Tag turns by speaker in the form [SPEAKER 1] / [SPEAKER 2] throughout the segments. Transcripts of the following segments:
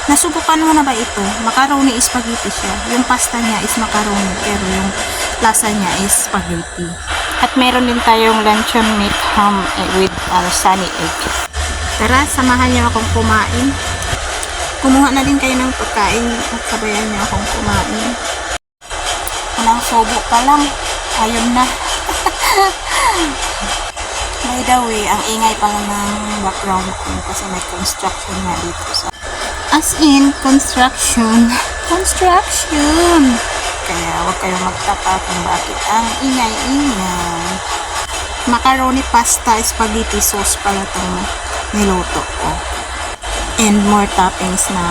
[SPEAKER 1] Nasubukan mo na ba ito? Macaroni spaghetti siya. Yung pasta niya is macaroni, pero yung lasa niya is spaghetti.
[SPEAKER 2] At meron din tayong luncheon meat ham with sunny egg.
[SPEAKER 1] Tara, samahan niyo akong kumain. Kumuha na din kayo ng pagkain at sabayan niyo akong kumain.
[SPEAKER 2] Unang subo pa lang, ayun na. By the way, ang ingay pala ng background ko kasi may construction nga dito sa
[SPEAKER 1] As in, construction. Construction!
[SPEAKER 2] kaya huwag kayong magtaka kung bakit ang ingay-ingay.
[SPEAKER 1] Macaroni, pasta, spaghetti sauce pala itong niluto ko. And more toppings na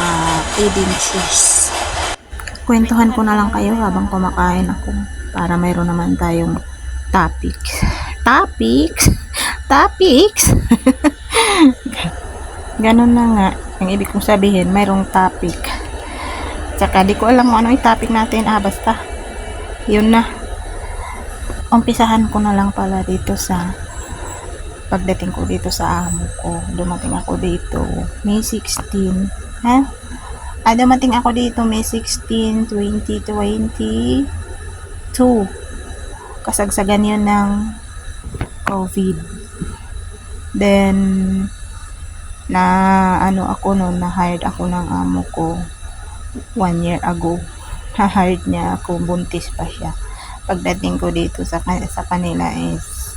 [SPEAKER 1] add-in cheese. Kwentuhan ko na lang kayo habang kumakain ako para mayroon naman tayong topics. Topics? Topics? Ganun na nga. Ang ibig kong sabihin, mayroong topic. Tsaka di ko alam kung ano yung topic natin. Basta. Yun na. Umpisahan ko na lang pala dito sa pagdating ko dito sa amo ko. Dumating ako dito May 16. Dumating ako dito May 16, 2022. Kasagsagan yun ng COVID. Then na hired ako ng amo ko 1 year ago. Hired niya ako, buntis pa siya. Pagdating ko dito sa kanila is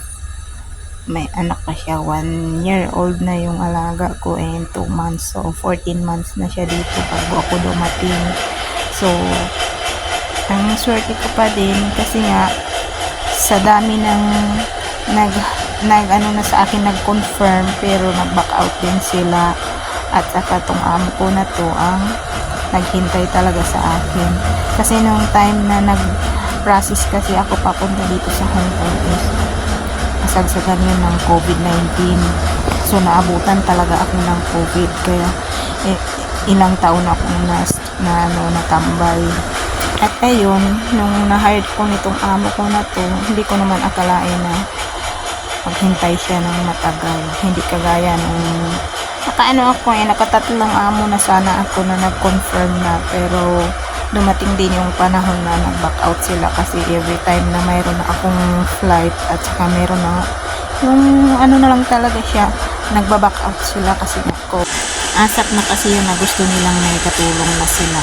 [SPEAKER 1] may anak pa siya, 1 year old na yung alaga ko and 2 months, so 14 months na siya dito bago ako dumating. So ang swerte ko pa din kasi nga sa dami ng na sa akin nag-confirm pero nag-back out din sila, at saka tong amo ko na to ang naghintay talaga sa akin kasi nung time na nag-process kasi ako papunta dito sa Hong Kong is kasagsagan yun ng COVID-19, so naabutan talaga ako ng COVID kaya ilang taon akong natambay. At ayun, nung na-hired ko nitong amo ko na to, hindi ko naman akalain na maghintay siya ng matagal. Hindi kagaya nung nakatatlong amo na sana ako na nag-confirm na, pero dumating din yung panahon na nag-back out sila kasi every time na mayroon na akong flight at saka mayroon na yung na lang talaga siya, nagba-back out sila kasi ako. Asap na kasi yun na gusto nilang may katulong na sila.